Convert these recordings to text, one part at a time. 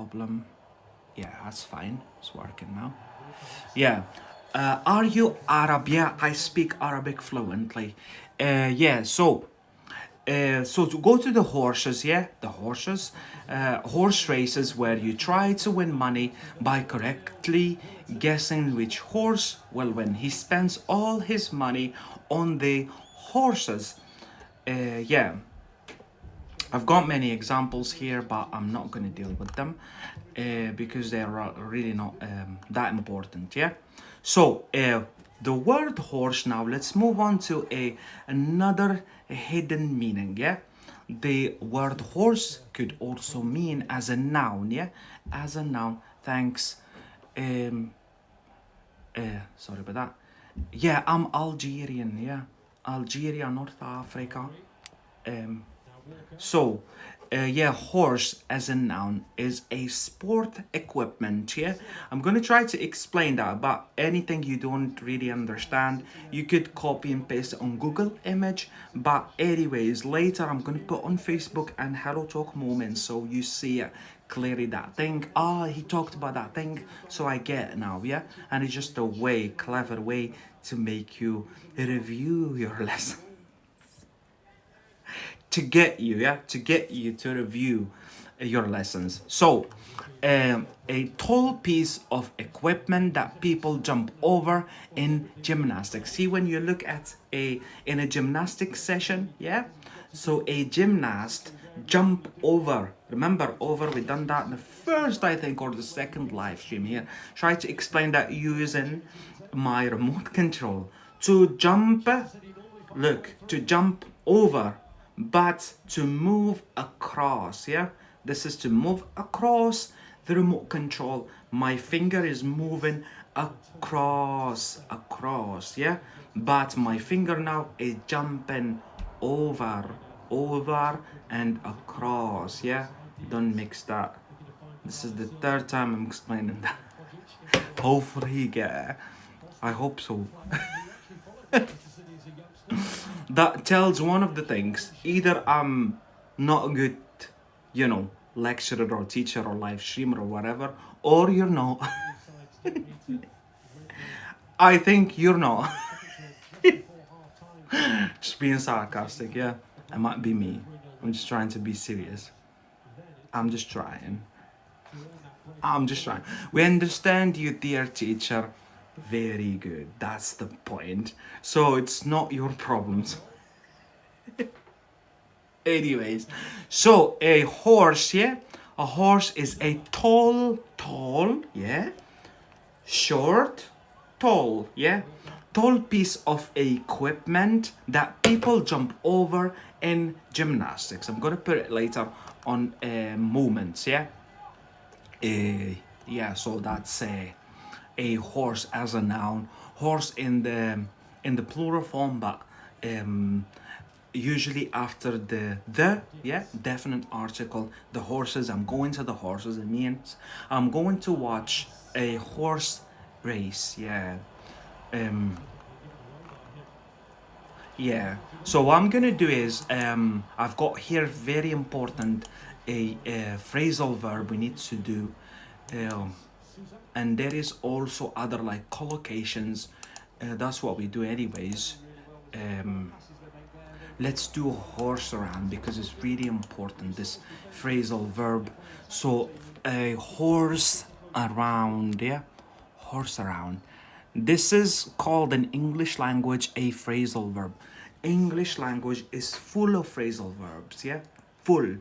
problem. Yeah, that's fine. It's working now. Yeah. Are you Arab? Yeah, I speak Arabic fluently. Yeah, so to go to the horses, yeah, the horses, horse races where you try to win money by correctly guessing which horse will win. He spends all his money on the horses. Yeah, I've got many examples here, but I'm not going to deal with them because they are really not that important. Yeah. So the word horse. Now let's move on to another hidden meaning. Yeah. The word horse could also mean as a noun. Yeah, as a noun. Thanks. Um, Sorry about that. Yeah, I'm Algerian. Yeah, Algeria, North Africa. Um, so, yeah, horse as a noun is a sport equipment. Yeah, I'm gonna try to explain that, but anything you don't really understand, you could copy and paste it on Google image. But anyways, later I'm gonna put on Facebook and Hello Talk Moments so you see it clearly that thing. Ah, he talked about that thing, so I get it now. Yeah, and it's just a clever way to make you review your lesson to get you to review your lessons. So a tall piece of equipment that people jump over in gymnastics. See, when you look at in a gymnastics session, yeah, so a gymnast jump over, remember, over, we done that in the first, I think, or the second live stream here. Try to explain that using my remote control. To jump, look, to jump over, but to move across. Yeah, this is to move across the remote control. My finger is moving across, yeah, but my finger now is jumping over and across. Yeah, don't mix that. This is the third time I'm explaining that. Hopefully you get it. I hope so. That tells one of the things. Either I'm not a good, lecturer or teacher or live streamer or whatever, or you're not. I think you're not. Just being sarcastic, yeah. It might be me. I'm just trying to be serious. I'm just trying. We understand you, dear teacher. Very good. That's the point. So it's not your problems. Anyways, so a horse, yeah? A horse is a tall, yeah? Short, tall, yeah? Tall piece of equipment that people jump over in gymnastics. I'm gonna put it later on moments, yeah? Yeah, so that's a horse as a noun. Horse in the plural form, but usually after the yeah, definite article. The horses. I'm going to the horses. It means I'm going to watch a horse race. Yeah. Um. Yeah. So what I'm gonna do is I've got here very important a phrasal verb we need to do. Um, and there is also other like collocations. That's what we do anyways. Um, let's do a horse around because it's really important, this phrasal verb. So a horse around, yeah, horse around. This is called in English language a phrasal verb. English language is full of phrasal verbs, yeah, full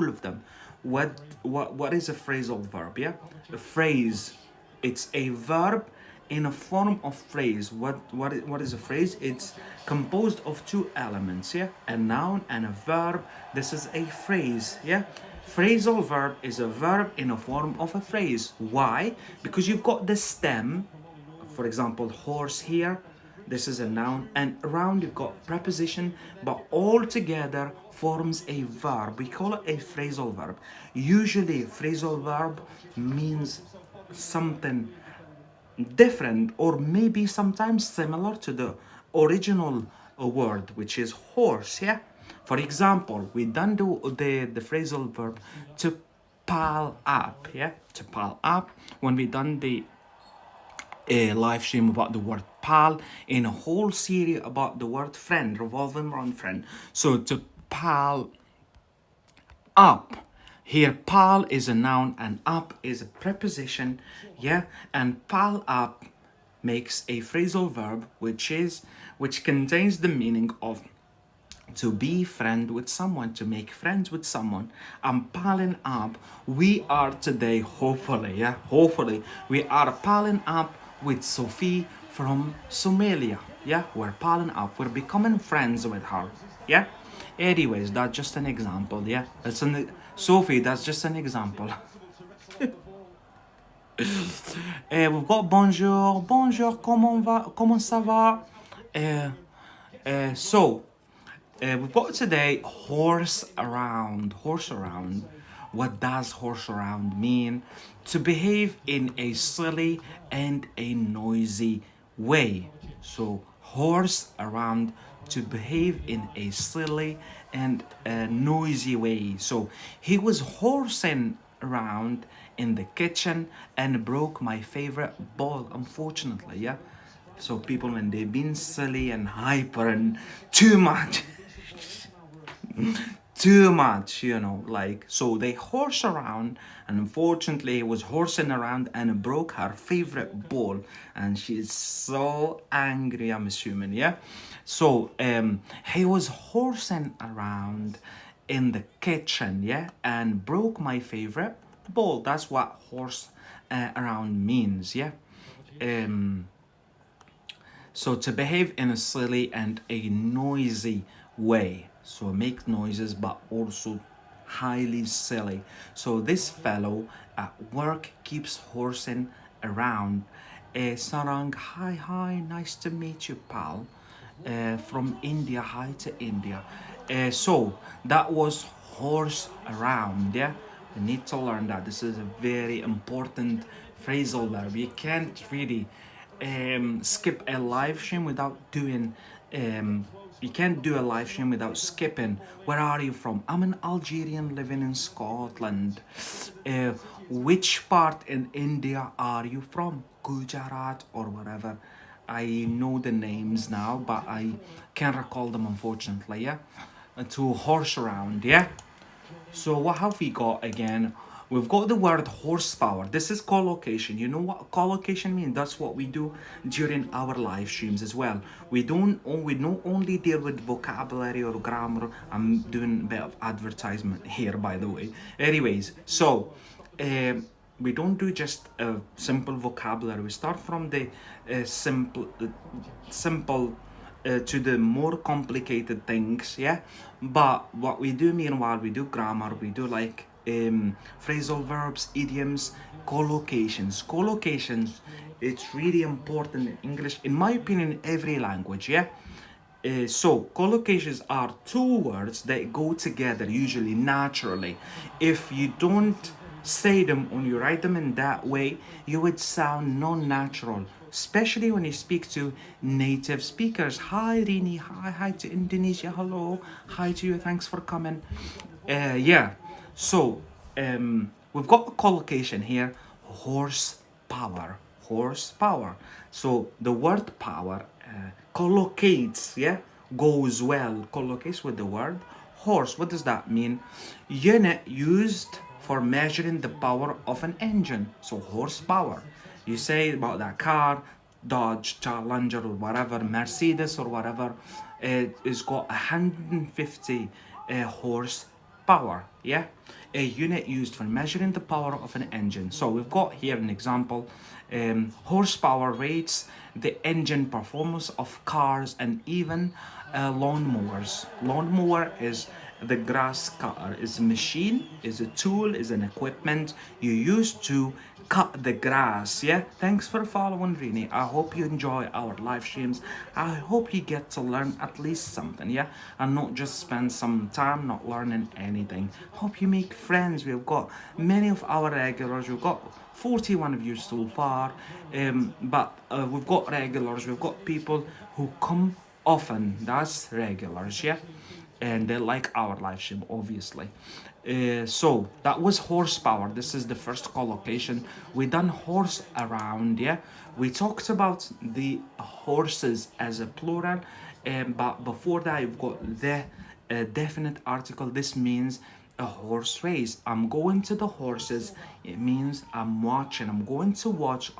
of them. What is a phrasal verb? Yeah, a phrase. It's a verb in a form of phrase. What is a phrase? It's composed of two elements. Yeah, a noun and a verb. This is a phrase. Yeah. Phrasal verb is a verb in a form of a phrase. Why? Because you've got the stem, for example, horse here. This is a noun, and around you've got preposition, but all together forms a verb. We call it a phrasal verb. Usually, phrasal verb means something different or maybe sometimes similar to the original word, which is horse. Yeah. For example, we done do the phrasal verb to pal up, yeah, to pal up. When we done the live stream about the word pal, in a whole series about the word friend, revolving around friend. So to pal up. Here, pal is a noun and up is a preposition, yeah, and pal up makes a phrasal verb which contains the meaning of to be friend with someone, to make friends with someone. I'm palling up. We are today, hopefully, yeah, hopefully, we are palling up with Sophie from Somalia. Yeah, we're palling up. We're becoming friends with her. Yeah. Anyways, that's just an example. Yeah, that's an Sophie. That's just an example. We've got bonjour, bonjour. Comment va? Comment ça va? So we've got today horse around. Horse around. What does horse around mean? To behave in a silly and a noisy way. So horse around, to behave in a silly and a noisy way. So he was horsing around in the kitchen and broke my favorite bowl, unfortunately, yeah. So people, when they've been silly and hyper and too much, too much, like, so they horse around, and unfortunately he was horsing around and broke her favorite bowl, and she's so angry, I'm assuming, yeah. So he was horsing around in the kitchen, yeah, and broke my favorite bowl. That's what horse around means, yeah. So to behave in a silly and a noisy way. So make noises but also highly silly. So this fellow at work keeps horsing around. Sarang, hi, nice to meet you, pal. From India, hi to India. So that was horse around, yeah? We need to learn that. This is a very important phrasal verb. You can't really skip a live stream without doing you can't do a live stream without skipping. Where are you from? I'm an Algerian living in Scotland. uh, which part in India are you from? Gujarat or whatever. I know the names now, but I can't recall them, unfortunately, yeah. To horse around, yeah. So what have we got again? We've got the word horsepower. This is collocation. You know what collocation means? That's what we do during our live streams as well. We not only deal with vocabulary or grammar. I'm doing a bit of advertisement here, by the way. Anyways, so we don't do just a simple vocabulary. We start from the simple to the more complicated things, yeah. But what we do meanwhile, we do grammar, we do like phrasal verbs, idioms, collocations. It's really important in English, in my opinion, in every language, yeah. So collocations are two words that go together usually naturally. If you don't say them or you write them in that way, you would sound non-natural, especially when you speak to native speakers. Hi Rini, hi to Indonesia, hello, hi to you, thanks for coming. Yeah, so we've got a collocation here, horsepower. Horsepower. So the word power collocates, yeah, goes well, collocates with the word horse. What does that mean? Unit used for measuring the power of an engine. So horsepower. You say about that car, Dodge Challenger or whatever, Mercedes or whatever, it's got 150 horsepower, yeah? A unit used for measuring the power of an engine. So we've got here an example. Horsepower rates the engine performance of cars and even lawnmowers. Lawnmower is the grass cutter, is a machine, is a tool, is an equipment you use to cut the grass, yeah. Thanks for following, Rini. I hope you enjoy our live streams. I hope you get to learn at least something, yeah, and not just spend some time not learning anything. Hope you make friends. We've got many of our regulars. We've got 41 of you so far, but we've got regulars, we've got people who come often. That's regulars, yeah. and they like our live stream, obviously. So that was horsepower. This is the first collocation. We done horse around, yeah. We talked about the horses as a plural, but before that, you've got the definite article. This means a horse race. I'm going to the horses. It means I'm watching. I'm going to watch,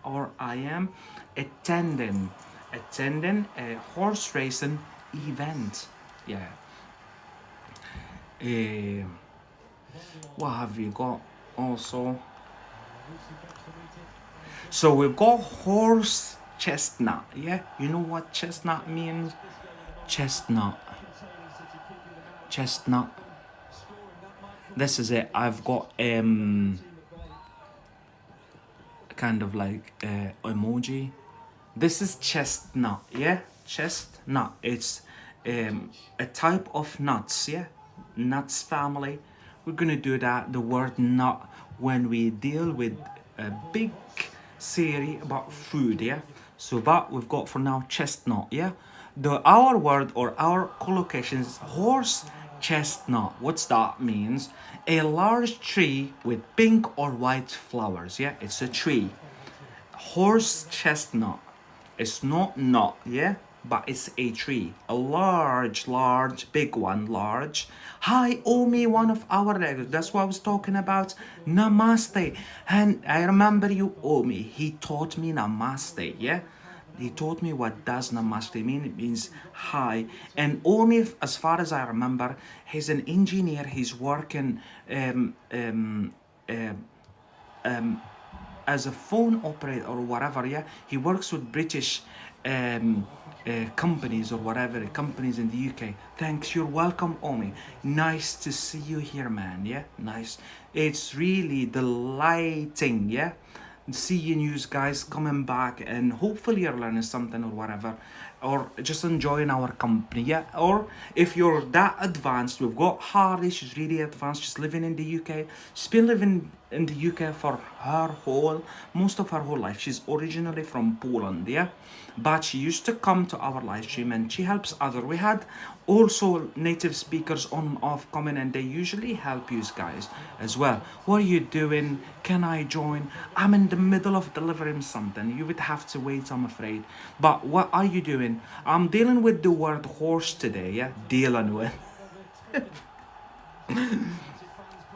or I am attending a horse racing event. Yeah. Uh, what have you got also? So we've got horse chestnut. Yeah, you know what chestnut means? Chestnut. Chestnut. This is it. I've got kind of like emoji. This is chestnut. Yeah, chestnut. It's a type of nuts. Yeah, nuts family. We're gonna do that. The word nut when we deal with a big series about food. Yeah. So that we've got for now chestnut. Yeah. Our word or our collocation is horse chestnut. What's that means? A large tree with pink or white flowers. Yeah, it's a tree. Horse chestnut. It's not nut, yeah, but it's a tree. A large, big one, large. Hi, Omi, one of our regulars. That's what I was talking about. Namaste. And I remember you, Omi. He taught me namaste, yeah? He taught me what does namaste mean. It means hi. And Omi, as far as I remember, he's an engineer. He's working as a phone operator or whatever. Yeah, he works with British companies or whatever companies in the UK. Thanks, you're welcome, Omi. Nice to see you here, man. Yeah, nice. It's really delighting. Yeah, seeing you guys coming back, and hopefully you're learning something or whatever, or just enjoying our company. Yeah, or if you're that advanced, we've got Harley. She's really advanced. She's living in the UK. She's been living in the UK for most of her whole life. She's originally from Poland, yeah, but she used to come to our live stream and she helps other. We had also native speakers on off coming, and they usually help you guys as well. What are you doing? Can I join? I'm in the middle of delivering something. You would have to wait, I'm afraid. But what are you doing? I'm dealing with the word horse today, yeah, dealing with.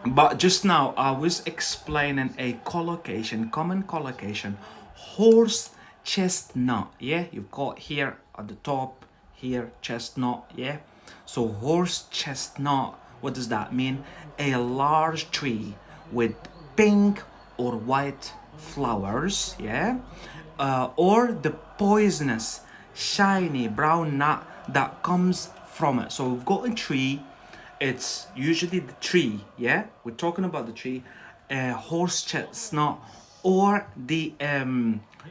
But just now I was explaining a collocation, common collocation, horse chestnut. Yeah, you've got here at the top, here chestnut. Yeah, so horse chestnut. What does that mean? A large tree with pink or white flowers. Yeah, or the poisonous, shiny brown nut that comes from it. So we've got a tree. It's usually the tree, yeah? We're talking about the tree, horse chestnut, or the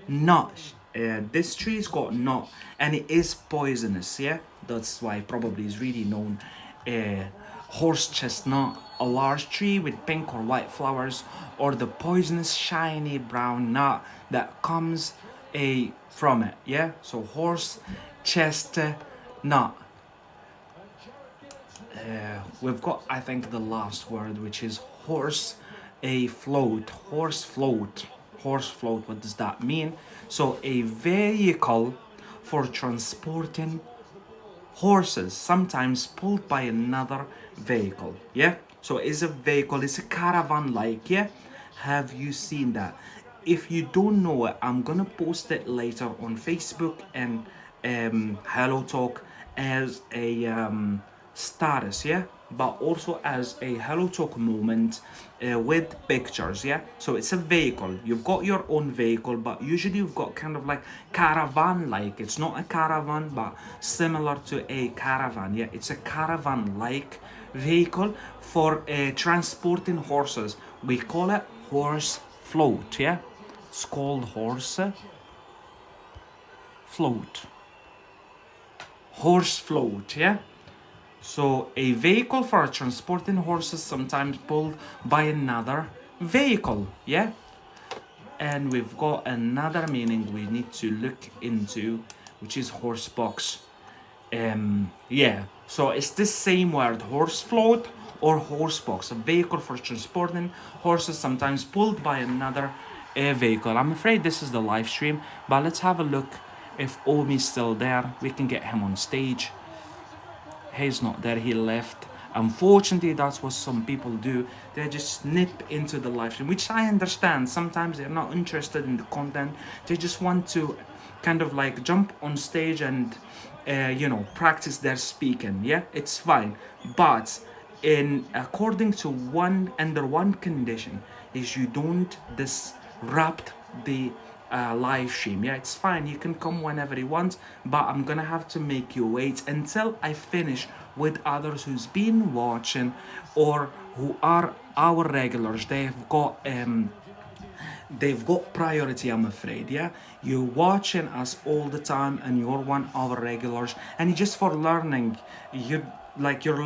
nut. This tree's got nut, and it is poisonous, yeah? That's why probably is really known. Horse chestnut, a large tree with pink or white flowers, or the poisonous shiny brown nut that comes from it, yeah? So horse chestnut. We've got, I think, the last word, which is horse, float, horse float. Horse float, what does that mean? So a vehicle for transporting horses, sometimes pulled by another vehicle. Yeah, so it's a vehicle, it's a caravan like. Yeah, have you seen that? If you don't know it, I'm gonna post it later on Facebook and Hello Talk as a status, yeah, but also as a Hello Talk moment with pictures. Yeah, so it's a vehicle. You've got your own vehicle, but usually you've got kind of like caravan like. It's not a caravan, but similar to a caravan. Yeah, it's a caravan like vehicle for transporting horses. We call it horse float. Yeah, it's called horse float. Horse float. Yeah. So a vehicle for transporting horses, sometimes pulled by another vehicle, yeah? And we've got another meaning we need to look into, which is horse box. Yeah, So it's the same word, horse float or horse box, a vehicle for transporting horses, sometimes pulled by another vehicle. I'm afraid this is the live stream, but let's have a look if Omi's still there. We can get him on stage. He's not there, he left. Unfortunately, that's what some people do. They just snip into the live stream, which I understand. Sometimes they're not interested in the content. They just want to kind of like jump on stage and, practice their speaking. Yeah, it's fine. But in according to under one condition is you don't disrupt the live stream. Yeah, it's fine, you can come whenever you want, but I'm gonna have to make you wait until I finish with others who's been watching or who are our regulars. They've got priority, I'm afraid. Yeah, you're watching us all the time and you're one of our regulars, and just for learning, your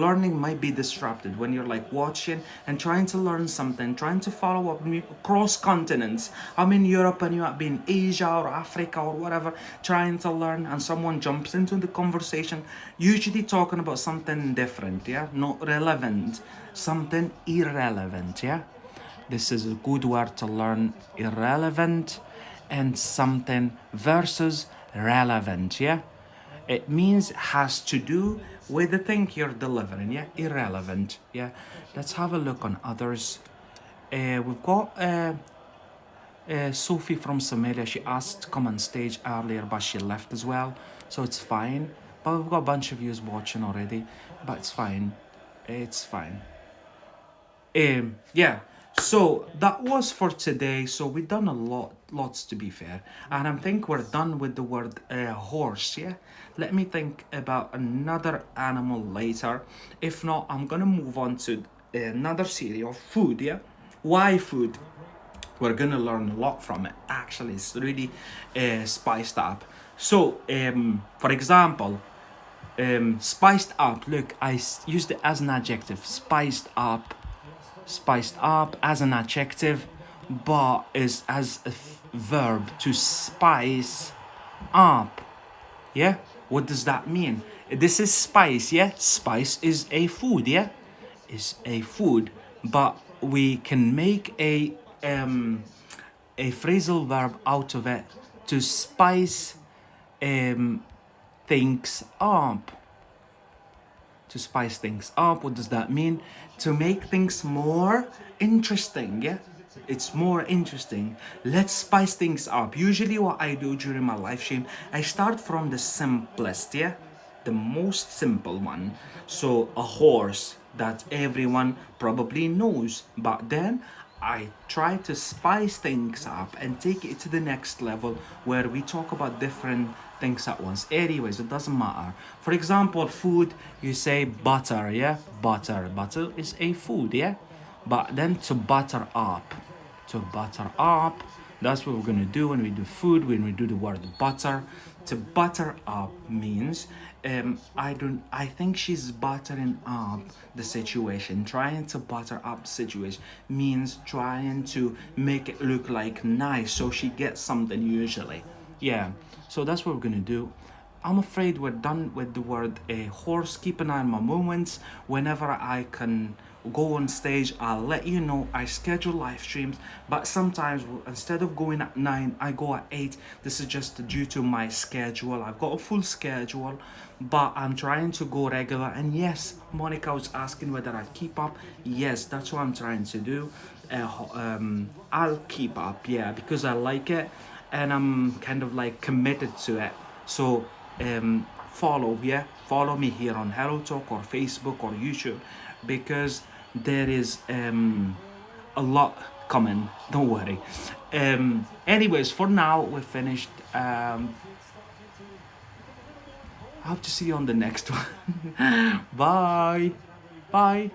learning might be disrupted when you're like watching and trying to learn something, trying to follow up across continents. I'm in Europe and you might be in Asia or Africa or whatever, trying to learn, and someone jumps into the conversation, usually talking about something different. Yeah, not relevant, something irrelevant. Yeah, this is a good word to learn, irrelevant and something versus relevant. Yeah, it means has to do with the thing you're delivering. Yeah, irrelevant. Yeah, let's have a look on others. We've got Sophie from Somalia. She asked to come on stage earlier, but she left as well, so it's fine. But we've got a bunch of yous watching already, but it's fine. It's fine. Yeah, so that was for today. So we've done lots to be fair, and I think we're done with the word horse. Yeah, let me think about another animal later. If not, I'm gonna move on to another series of food. Yeah, why food? We're gonna learn a lot from it. Actually, it's really spiced up. So, for example, spiced up. Look, I used it as an adjective. Spiced up as an adjective, but is as a verb to spice up. Yeah, what does that mean? This is spice. Yeah, spice is a food. Yeah, is a food, but we can make a phrasal verb out of it to spice things up. To spice things up. What does that mean? To make things more interesting. Yeah, it's more interesting. Let's spice things up. Usually what I do during my live stream, I start from the simplest. Yeah, the most simple one. So a horse that everyone probably knows, but then I try to spice things up and take it to the next level where we talk about different things at once. Anyways, it doesn't matter. For example, food, you say butter. Yeah, butter. Butter is a food. Yeah, but then to butter up. To butter up, that's what we're gonna do when we do food, when we do the word butter. To butter up means I think she's buttering up the situation. Trying to butter up the situation means trying to make it look like nice so she gets something usually. Yeah. So that's what we're gonna do. I'm afraid we're done with the word horse. Keep an eye on my moments. Whenever I can go on stage, I'll let you know. I schedule live streams, but sometimes instead of going at 9, I go at 8. This is just due to my schedule. I've got a full schedule, but I'm trying to go regular. And yes, Monica was asking whether I keep up. Yes, that's what I'm trying to do. I'll keep up, yeah, because I like it and I'm kind of like committed to it. So follow me here on Hello Talk or Facebook or YouTube, because there is a lot coming, don't worry. Anyways, for now we're finished. I hope to see you on the next one. Bye.